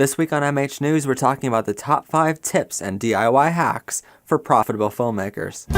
This week on MH News, we're talking about the top 5 tips and DIY hacks for profitable filmmakers.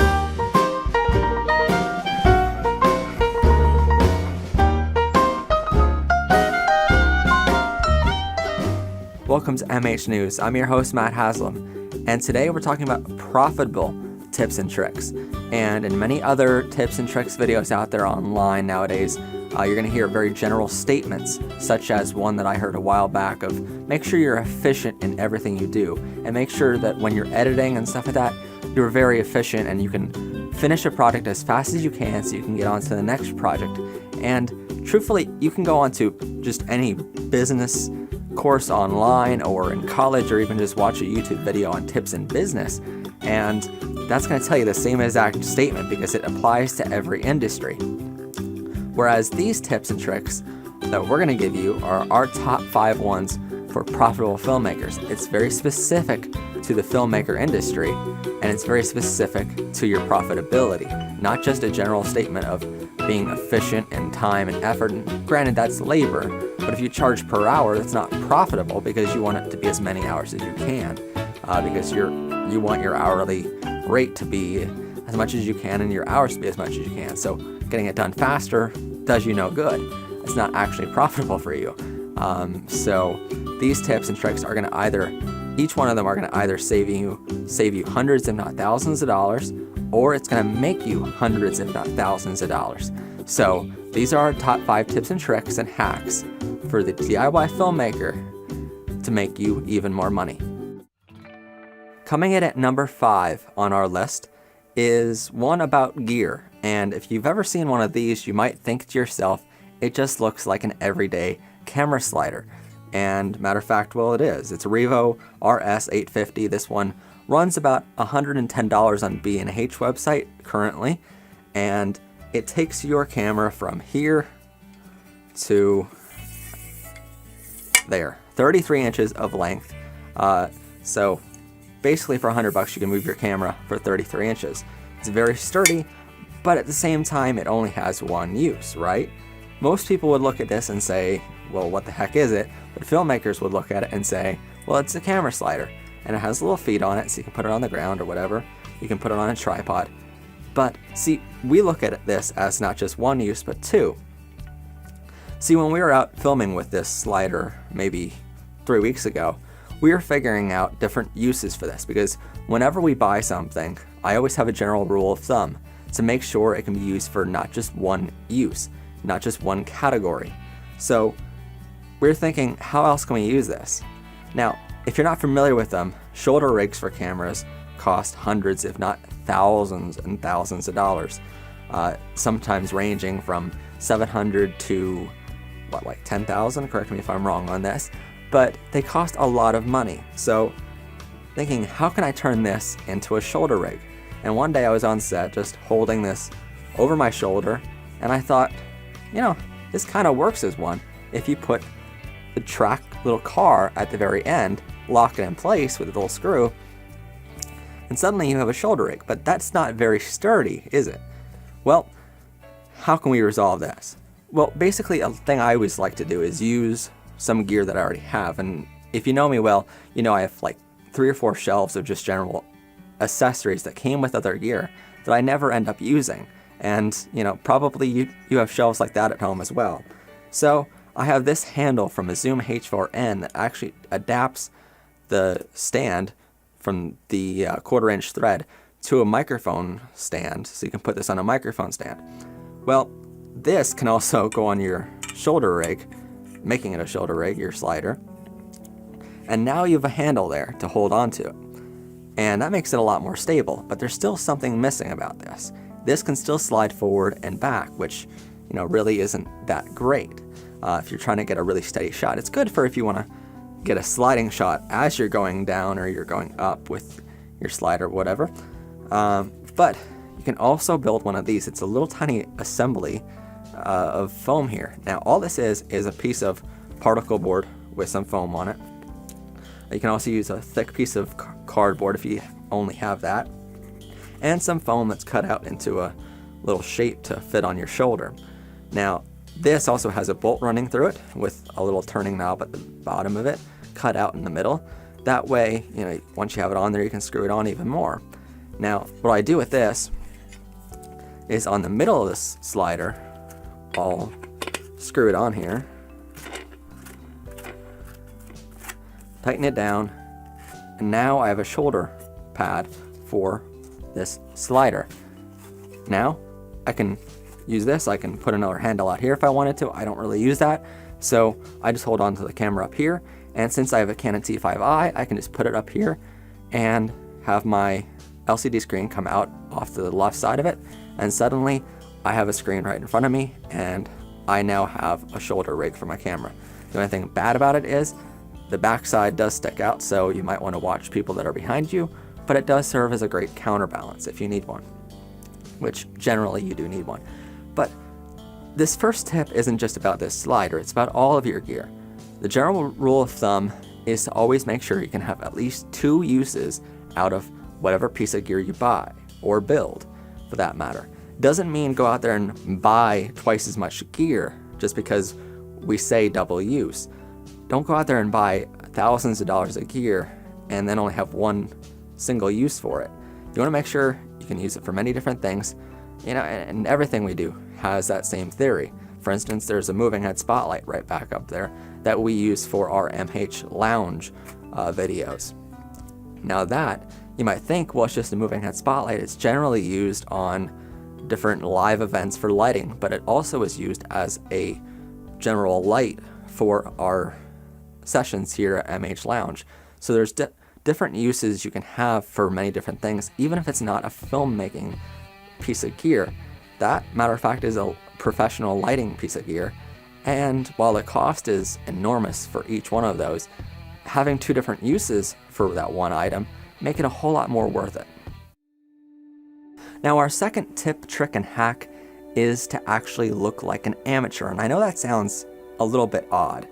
Welcome to MH News. I'm your host, Matt Haslam, and today we're talking about profitable tips and tricks. And in many other tips and tricks videos out there online nowadays, you're going to hear very general statements, such as one that I heard a while back of make sure you're efficient in everything you do, and make sure that when you're editing and stuff like that, you're very efficient and you can finish a project as fast as you can so you can get on to the next project. And truthfully, you can go on to just any business course online or in college, or even just watch a YouTube video on tips in business, and that's going to tell you the same exact statement because it applies to every industry. Whereas these tips and tricks that we're going to give you are our top 5 ones for profitable filmmakers. It's very specific to the filmmaker industry, and it's very specific to your profitability, not just a general statement of being efficient in time and effort. And granted, that's labor, but if you charge per hour, that's not profitable because you want it to be as many hours as you can, because you want your hourly rate to be as much as you can and your hours to be as much as you can. So getting it done faster does you no good. It's not actually profitable for you. So these tips and tricks are going to each one of them are going to either save you hundreds if not thousands of dollars, or it's going to make you hundreds if not thousands of dollars. So these are our top 5 tips and tricks and hacks for the DIY filmmaker to make you even more money. Coming in at number 5 on our list is one about gear. And if you've ever seen one of these, you might think to yourself, it just looks like an everyday camera slider. And matter of fact, well, it is. It's a Revo RS850. This one runs about $110 on B&H website currently. And it takes your camera from here to there, 33 inches of length. So basically for $100 you can move your camera for 33 inches. It's very sturdy, but at the same time it only has one use, right? Most people would look at this and say, well, what the heck is it? But filmmakers would look at it and say, well, it's a camera slider, and it has little feet on it, so you can put it on the ground or whatever. You can put it on a tripod. But see, we look at this as not just one use, but 2. See, when we were out filming with this slider maybe 3 weeks ago, we were figuring out different uses for this, because whenever we buy something, I always have a general rule of thumb to make sure it can be used for not just one use, not just one category. So we're thinking, how else can we use this? Now, if you're not familiar with them, shoulder rigs for cameras cost hundreds, if not thousands and thousands of dollars, sometimes ranging from $700 to like $10,000, correct me if I'm wrong on this, but they cost a lot of money. So thinking, how can I turn this into a shoulder rig? And one day I was on set just holding this over my shoulder, and I thought, this kind of works as one. If you put the track little car at the very end, lock it in place with a little screw, and suddenly you have a shoulder rig. But that's not very sturdy, is it? Well, how can we resolve this? Well, basically a thing I always like to do is use some gear that I already have. And if you know me well, I have like 3 or 4 shelves of just general accessories that came with other gear that I never end up using. And, probably you have shelves like that at home as well. So I have this handle from a Zoom H4n that actually adapts the stand from the 1/4-inch thread to a microphone stand, so you can put this on a microphone stand. Well, this can also go on your shoulder rig, making it a shoulder rig, your slider. And now you have a handle there to hold on to it. And that makes it a lot more stable, but there's still something missing about this. This can still slide forward and back, which, really isn't that great. If you're trying to get a really steady shot, it's good for if you want to get a sliding shot as you're going down or you're going up with your slider, whatever. But you can also build one of these. It's a little tiny assembly of foam here. Now, all this is a piece of particle board with some foam on it. You can also use a thick piece of cardboard if you only have that, and some foam that's cut out into a little shape to fit on your shoulder. Now, this also has a bolt running through it with a little turning knob at the bottom of it, cut out in the middle. That way, once you have it on there, you can screw it on even more. Now, what I do with this is on the middle of this slider, I'll screw it on here, tighten it down, and now I have a shoulder pad for this slider. Now, I can use this. I can put another handle out here if I wanted to. I don't really use that, so I just hold on to the camera up here, and since I have a Canon T5i, I can just put it up here and have my LCD screen come out off to the left side of it, and suddenly I have a screen right in front of me, and I now have a shoulder rig for my camera. The only thing bad about it is the backside does stick out, so you might want to watch people that are behind you, but it does serve as a great counterbalance if you need one, which generally you do need one. But this first tip isn't just about this slider, it's about all of your gear. The general rule of thumb is to always make sure you can have at least 2 uses out of whatever piece of gear you buy, or build for that matter. Doesn't mean go out there and buy twice as much gear just because we say double use. Don't go out there and buy thousands of dollars of gear and then only have one single use for it. You want to make sure you can use it for many different things, and everything we do has that same theory. For instance, there's a moving head spotlight right back up there that we use for our MH lounge videos. Now that, you might think, well, it's just a moving head spotlight. It's generally used on different live events for lighting, but it also is used as a general light for our sessions here at MH Lounge. So there's different uses you can have for many different things, even if it's not a filmmaking piece of gear. That, matter of fact, is a professional lighting piece of gear, and while the cost is enormous for each one of those, having 2 different uses for that one item make it a whole lot more worth it. Now, our second tip, trick, and hack is to actually look like an amateur, and I know that sounds a little bit odd,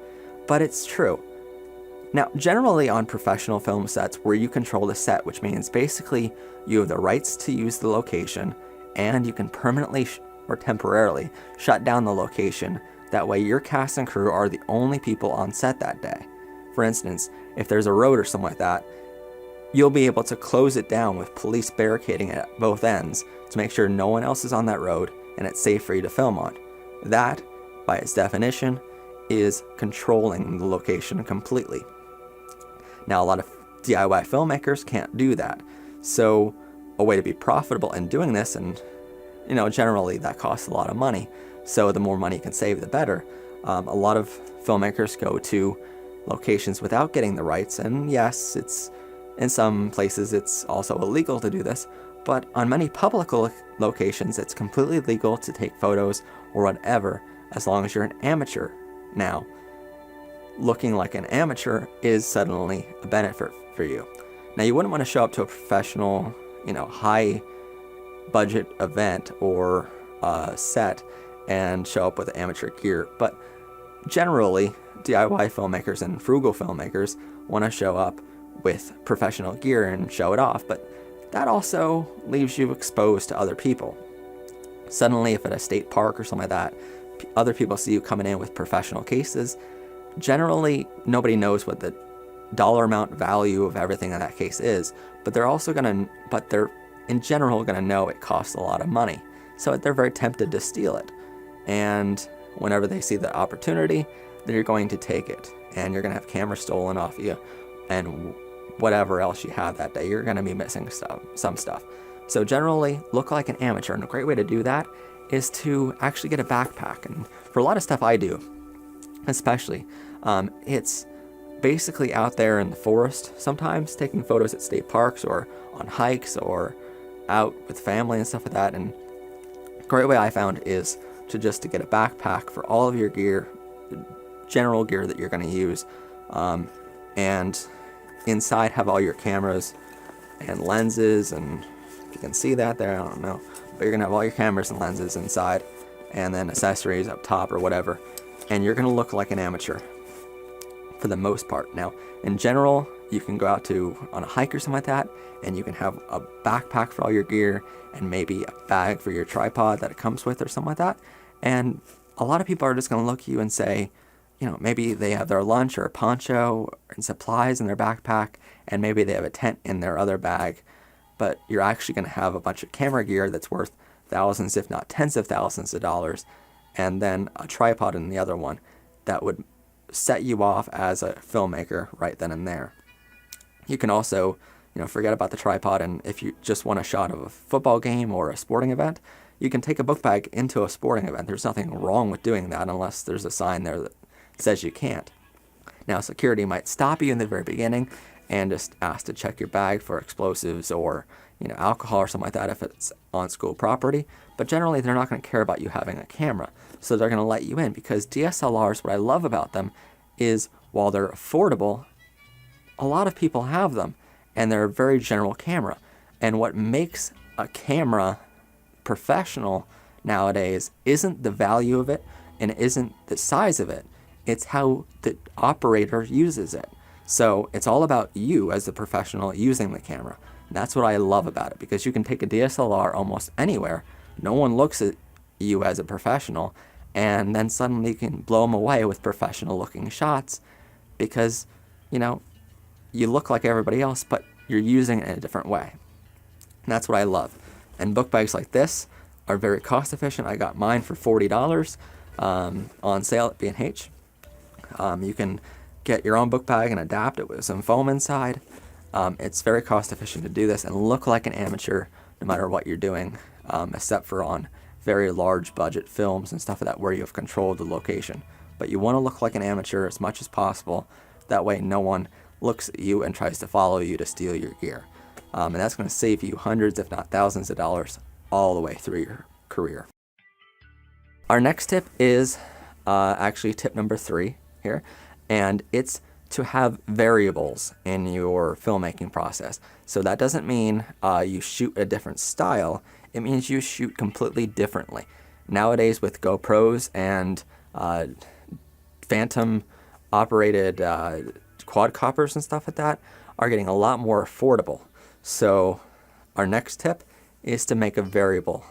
but it's true. Now, generally on professional film sets where you control the set, which means basically you have the rights to use the location, and you can permanently or temporarily shut down the location. That way your cast and crew are the only people on set that day. For instance, if there's a road or something like that, you'll be able to close it down with police barricading it at both ends to make sure no one else is on that road and it's safe for you to film on. That, by its definition, is controlling the location completely. Now, a lot of DIY filmmakers can't do that. So a way to be profitable in doing this, and generally that costs a lot of money, so the more money you can save, the better. A lot of filmmakers go to locations without getting the rights, and yes, in some places it's also illegal to do this, but on many public locations it's completely legal to take photos or whatever, as long as you're an amateur. Now, looking like an amateur is suddenly a benefit for you. Now, you wouldn't want to show up to a professional, high budget event or set and show up with amateur gear, but generally DIY filmmakers and frugal filmmakers want to show up with professional gear and show it off, but that also leaves you exposed to other people. Suddenly, if at a state park or something like that, other people see you coming in with professional cases, generally nobody knows what the dollar amount value of everything in that case is, but they're in general gonna know it costs a lot of money, so they're very tempted to steal it. And whenever they see the opportunity, they're going to take it, and you're gonna have cameras stolen off you, and whatever else you have that day, you're gonna be missing some stuff. So generally, look like an amateur, and a great way to do that is to actually get a backpack. And for a lot of stuff I do, especially, it's basically out there in the forest, sometimes taking photos at state parks or on hikes or out with family and stuff like that. And a great way I found is to get a backpack for all of your gear, general gear that you're going to use, and inside have all your cameras and lenses, and if you can see that there, I don't know, but you're going to have all your cameras and lenses inside, and then accessories up top or whatever, and you're going to look like an amateur for the most part. Now, in general, you can go out on a hike or something like that, and you can have a backpack for all your gear and maybe a bag for your tripod that it comes with or something like that, and a lot of people are just going to look at you and say, maybe they have their lunch or a poncho and supplies in their backpack, and maybe they have a tent in their other bag, but you're actually going to have a bunch of camera gear that's worth thousands, if not tens of thousands of dollars, and then a tripod in the other one that would set you off as a filmmaker right then and there. You can also, forget about the tripod, and if you just want a shot of a football game or a sporting event, you can take a book bag into a sporting event. There's nothing wrong with doing that unless there's a sign there that says you can't. Now, security might stop you in the very beginning and just ask to check your bag for explosives or alcohol or something like that if it's on school property, but generally they're not going to care about you having a camera, so they're going to let you in, because DSLRs, what I love about them is while they're affordable, a lot of people have them, and they're a very general camera. And what makes a camera professional nowadays isn't the value of it and isn't the size of it, it's how the operator uses it. So it's all about you as the professional using the camera. And that's what I love about it, because you can take a DSLR almost anywhere, no one looks at you as a professional, and then suddenly you can blow them away with professional looking shots because, you look like everybody else, but you're using it in a different way. And that's what I love. And book bags like this are very cost efficient. I got mine for $40 on sale at B&H. You can get your own book bag and adapt it with some foam inside. It's very cost efficient to do this and look like an amateur no matter what you're doing, except for on very large budget films and stuff like that where you have control of the location. But you want to look like an amateur as much as possible. That way no one looks at you and tries to follow you to steal your gear. And that's going to save you hundreds, if not thousands of dollars all the way through your career. Our next tip is actually tip number 3 here, and it's to have variables in your filmmaking process. So that doesn't mean you shoot a different style, it means you shoot completely differently. Nowadays with GoPros and Phantom operated quadcopters and stuff like that are getting a lot more affordable. So our next tip is to make a variable,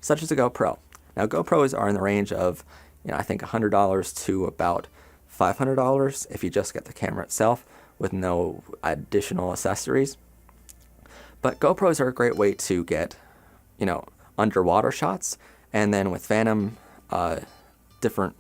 such as a GoPro. Now GoPros are in the range of, I think $100 to about $500 if you just get the camera itself with no additional accessories. But GoPros are a great way to get, underwater shots, and then with Phantom, different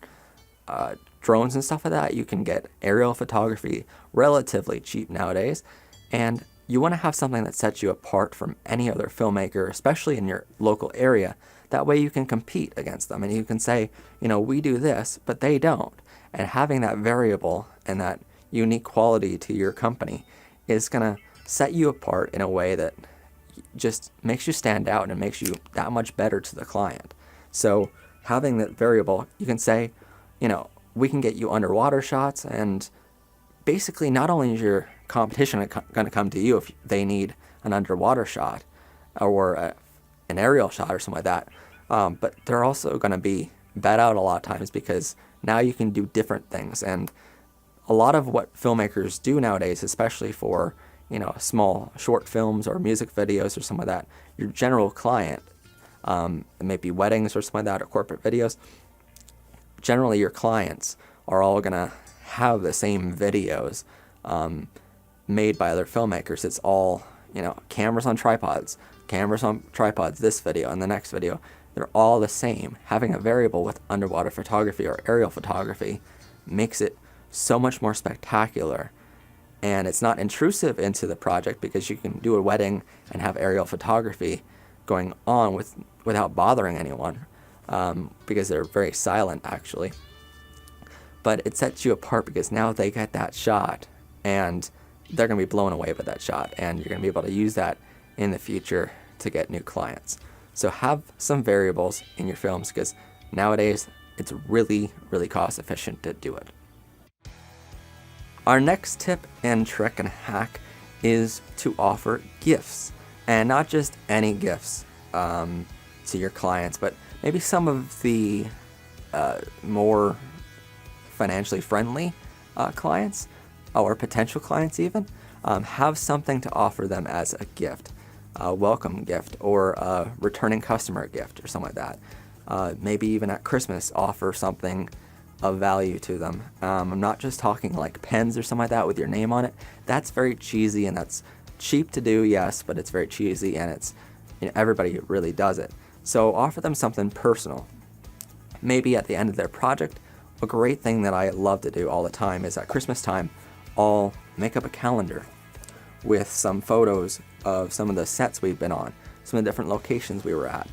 drones and stuff like that, you can get aerial photography relatively cheap nowadays, and you want to have something that sets you apart from any other filmmaker, especially in your local area. That way you can compete against them and you can say, we do this, but they don't. And having that variable and that unique quality to your company is going to set you apart in a way that just makes you stand out and makes you that much better to the client. So having that variable, you can say, we can get you underwater shots, and basically not only is your competition going to come to you if they need an underwater shot or an aerial shot or something like that, but they're also going to be bet out a lot of times because now you can do different things. And a lot of what filmmakers do nowadays, especially for small short films or music videos or something like that, your general client, maybe weddings or something like that, or corporate videos, generally your clients are all going to have the same videos made by other filmmakers. It's all, cameras on tripods, this video and the next video. They're all the same. Having a variable with underwater photography or aerial photography makes it so much more spectacular. And it's not intrusive into the project because you can do a wedding and have aerial photography going on without bothering anyone. Because they're very silent actually. But it sets you apart because now they get that shot and they're going to be blown away by that shot, and you're going to be able to use that in the future to get new clients. So have some variables in your films because nowadays it's really, really cost efficient to do it. Our next tip and trick and hack is to offer gifts, and not just any gifts to your clients, but maybe some of the more financially friendly clients or potential clients even, have something to offer them as a gift, a welcome gift or a returning customer gift or something like that. Maybe even at Christmas offer something of value to them. I'm not just talking like pens or something like that with your name on it. That's very cheesy, and that's cheap to do, yes, but it's very cheesy, and it's, everybody really does it. So offer them something personal. Maybe at the end of their project, a great thing that I love to do all the time is at Christmas time, I'll make up a calendar with some photos of some of the sets we've been on, some of the different locations we were at.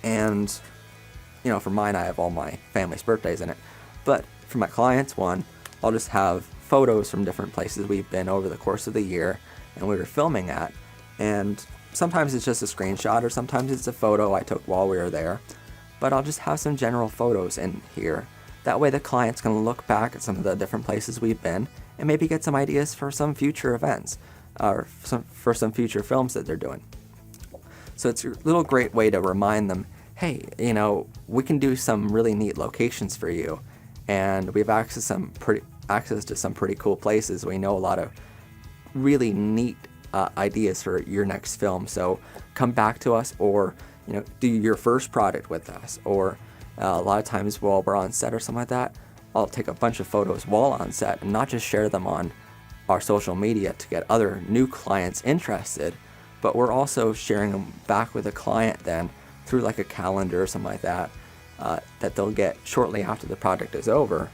And, for mine, I have all my family's birthdays in it. But for my clients' one, I'll just have photos from different places we've been over the course of the year and we were filming at. And sometimes it's just a screenshot, or sometimes it's a photo I took while we were there. But I'll just have some general photos in here. That way the client's going to look back at some of the different places we've been and maybe get some ideas for some future events, or for some future films that they're doing. So it's a little great way to remind them, hey, we can do some really neat locations for you, and we have access to some pretty cool places. We know a lot of really neat ideas for your next film. So come back to us, or do your first project with us, or a lot of times while we're on set or something like that, I'll take a bunch of photos while on set and not just share them on our social media to get other new clients interested, but we're also sharing them back with the client then through like a calendar or something like that, that they'll get shortly after the project is over.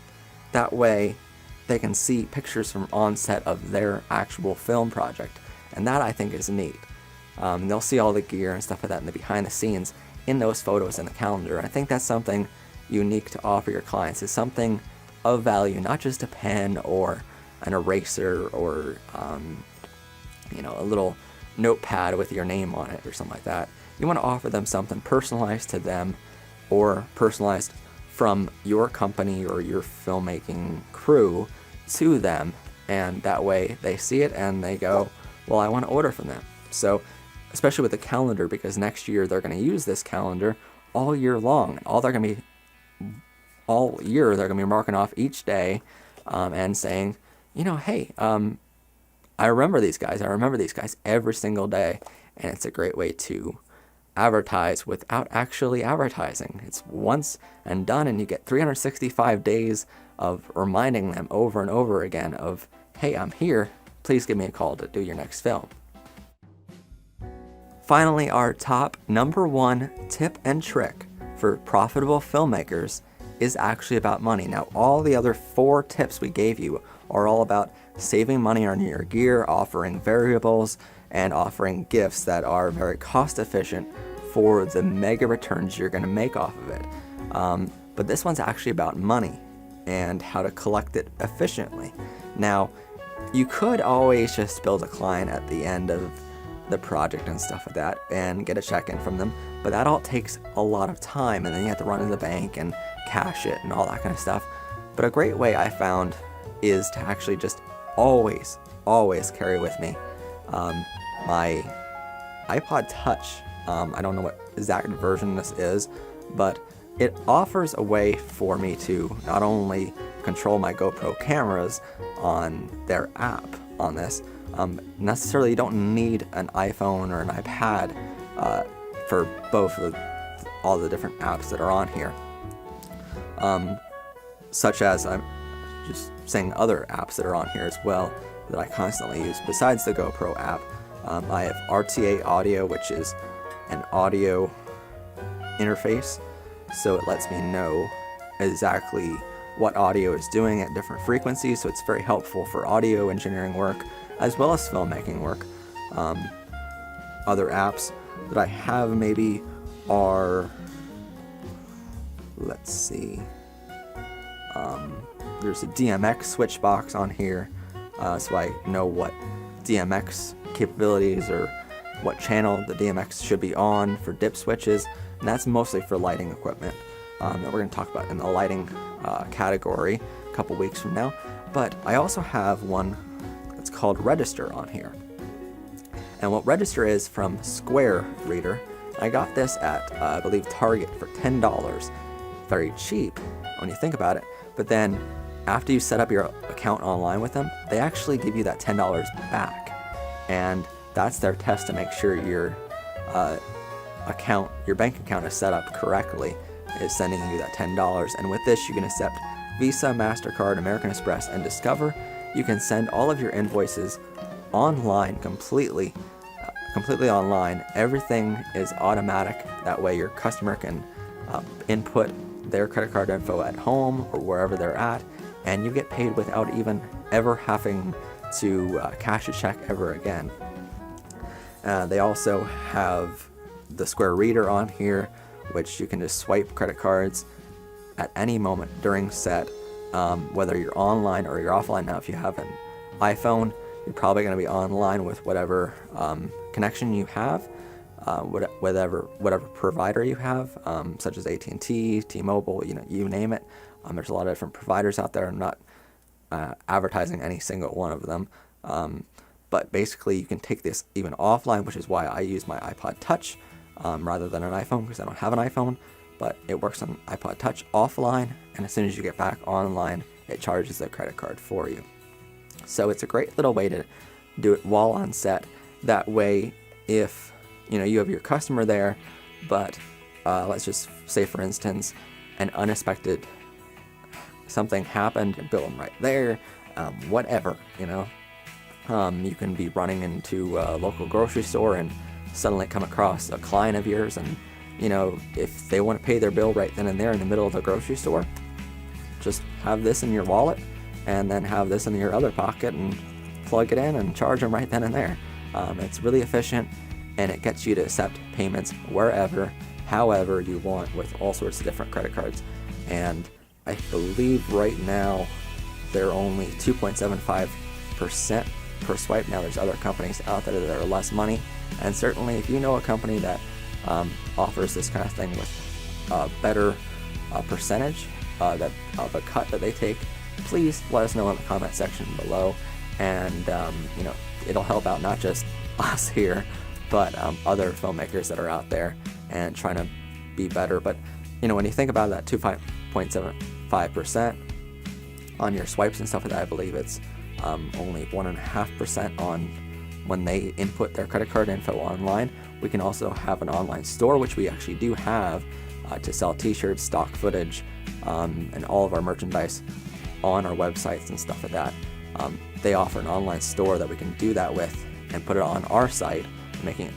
That way they can see pictures from on set of their actual film project, and that I think is neat. They'll see all the gear and stuff like that in the behind the scenes in those photos in the calendar. I think that's something unique to offer your clients, is something of value, not just a pen or an eraser or a little notepad with your name on it or something like that. You want to offer them something personalized to them, or personalized from your company or your filmmaking crew to them, and that way they see it and they go, well, I want to order from them. So especially with the calendar, because next year they're going to use this calendar all year long. All year they're going to be marking off each day and saying, hey, I remember these guys. I remember these guys every single day. And it's a great way to advertise without actually advertising. It's once and done, and you get 365 days of reminding them over and over again of, hey, I'm here. Please give me a call to do your next film. Finally, our top number one tip and trick for profitable filmmakers is actually about money. Now, all the other 4 tips we gave you are all about saving money on your gear, offering variables, and offering gifts that are very cost efficient for the mega returns you're going to make off of it. But this one's actually about money and how to collect it efficiently. Now, you could always just build a client at the end of the project and stuff like that and get a check in from them, but that all takes a lot of time, and then you have to run to the bank and cash it and all that kind of stuff. But a great way I found is to actually just always carry with me my iPod Touch. I don't know what exact version this is, but it offers a way for me to not only control my GoPro cameras on their app on this. Necessarily, you don't need an iPhone or an iPad for both of all the different apps that are on here. Such as, I'm just saying, other apps that are on here as well that I constantly use besides the GoPro app. I have RTA Audio, which is an audio interface, so it lets me know exactly what audio is doing at different frequencies, so it's very helpful for audio engineering work as well as filmmaking work. Other apps that I have maybe are, let's see, there's a DMX switch box on here, so I know what DMX capabilities or what channel the DMX should be on for dip switches, and that's mostly for lighting equipment that we're going to talk about in the lighting category a couple weeks from now. But I also have one that's called Register on here, and what Register is from Square Reader. I got this at I believe Target for $10, very cheap when you think about it. But then after you set up your account online with them, they actually give you that $10 back, and that's their test to make sure your bank account is set up correctly. is sending you that $10. And with this, you can accept Visa, MasterCard, American Express, and Discover. You can send all of your invoices online, completely online. Everything is automatic. That way your customer can input their credit card info at home or wherever they're at, and you get paid without even ever having to cash a check ever again. They also have the Square Reader on here, which you can just swipe credit cards at any moment during set, whether you're online or you're offline. Now, if you have an iPhone, you're probably going to be online with whatever connection you have, whatever provider you have, such as AT&T, T-Mobile, you name it. There's a lot of different providers out there. I'm not advertising any single one of them, but basically you can take this even offline, which is why I use my iPod Touch rather than an iPhone, because I don't have an iPhone. But it works on iPod Touch offline, and as soon as you get back online, it charges the credit card for you. So it's a great little way to do it while on set. That way, if you have your customer there, but let's just say, for instance, an unexpected something happened, and bill them right there, whatever, you can be running into a local grocery store and suddenly come across a client of yours, and if they want to pay their bill right then and there in the middle of the grocery store, just have this in your wallet and then have this in your other pocket and plug it in and charge them right then and there. It's really efficient, and it gets you to accept payments wherever, however you want, with all sorts of different credit cards. And I believe right now they're only 2.75% per swipe. Now, there's other companies out there that are less money, and certainly if you know a company that offers this kind of thing with a better percentage of a cut that they take, please let us know in the comment section below. And it'll help out not just us here, but other filmmakers that are out there and trying to be better. But when you think about that 2.75% on your swipes and stuff like that, I believe it's only 1.5% on when they input their credit card info online. We can also have an online store, which we actually do have, to sell t-shirts, stock footage, and all of our merchandise on our websites and stuff like that. They offer an online store that we can do that with and put it on our site, making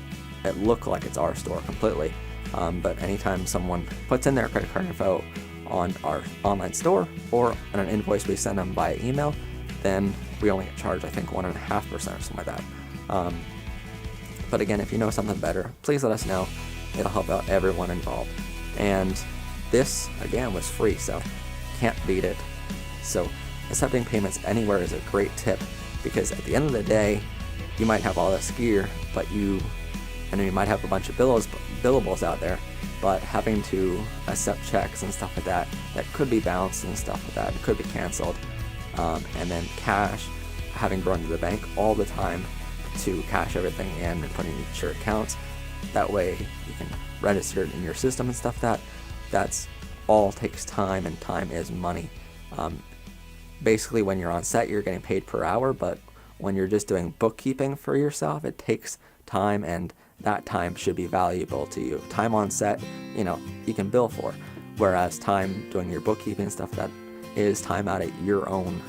it look like it's our store completely. But anytime someone puts in their credit card info on our online store or on an invoice we send them via email, then we only get charged, I think, 1.5% or something like that. But again, if you know something better, please let us know. It'll help out everyone involved. And this, again, was free, so can't beat it. So accepting payments anywhere is a great tip, because at the end of the day, you might have all this gear, but you might have a bunch of billables out there, but having to accept checks and stuff like that could be bounced and stuff like that, it could be canceled, and then cash, having to run to the bank all the time to cash everything in and put in your accounts. That way you can register it in your system and stuff. That's all takes time, and time is money. Basically, when you're on set, you're getting paid per hour, but when you're just doing bookkeeping for yourself, it takes time, and that time should be valuable to you. Time on set, you can bill for, whereas time doing your bookkeeping and stuff, that is time out of your own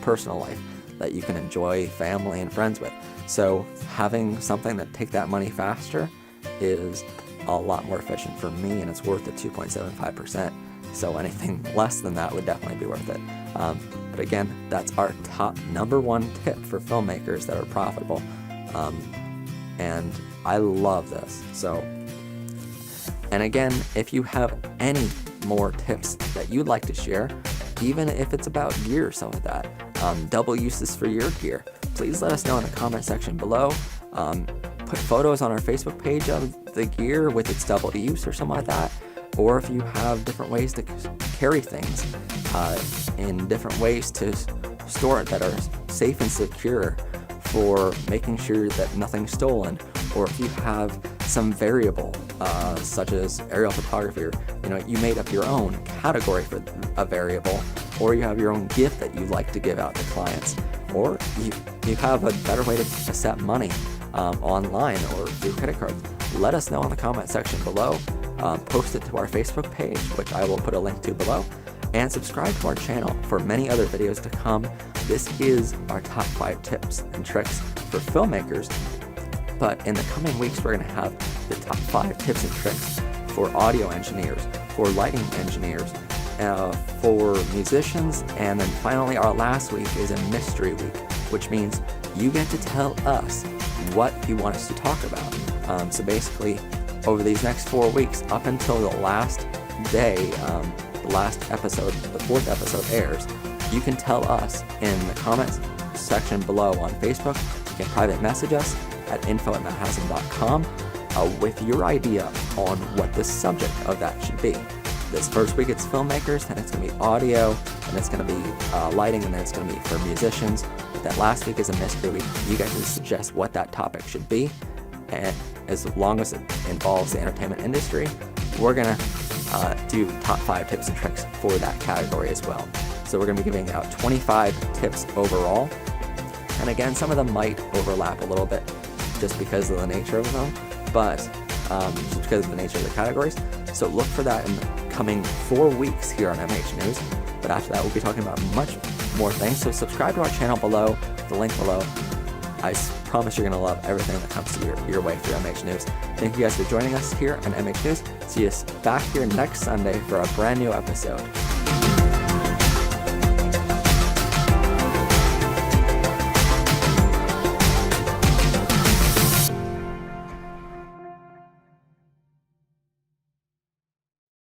personal life that you can enjoy family and friends with. So having something that take that money faster is a lot more efficient for me, and it's worth the 2.75%. So anything less than that would definitely be worth it. But again, that's our top #1 tip for filmmakers that are profitable. And I love this. So, and again, if you have any more tips that you'd like to share, even if it's about gear or something like that, double uses for your gear, please let us know in the comment section below. Put photos on our Facebook page of the gear with its double use or something like that. Or if you have different ways to carry things, in different ways to store it that are safe and secure for making sure that nothing's stolen. Or if you have some variable, such as aerial photography, or you made up your own category for a variable, or you have your own gift that you like to give out to clients, or you have a better way to accept money online or through credit cards, let us know in the comment section below. post it to our Facebook page, which I will put a link to below, and subscribe to our channel for many other videos to come. This is our top 5 tips and tricks for filmmakers, but in the coming weeks we're going to have the top 5 tips and tricks for audio engineers, for lighting engineers, for musicians, and then finally our last week is a mystery week, which means you get to tell us what you want us to talk about. So basically, over these next 4 weeks, up until the last day, the last episode, the 4th episode airs, you can tell us in the comments section below on Facebook. You can private message us at info@haslam.com with your idea on what the subject of that should be. This first week it's filmmakers, then it's going to be audio, and it's going to be lighting, and then it's going to be for musicians. That last week is a mystery week. You guys can suggest what that topic should be, and as long as it involves the entertainment industry, we're going to do top 5 tips and tricks for that category as well. So we're going to be giving out 25 tips overall, and again, some of them might overlap a little bit just because of the nature of them, but just because of the nature of the categories. So look for that in the coming 4 weeks here on MH News. But after that, we'll be talking about much more things. So subscribe to our channel below, the link below. I promise you're going to love everything that comes to your way through MH News. Thank you guys for joining us here on MH News. See us back here next Sunday for a brand new episode.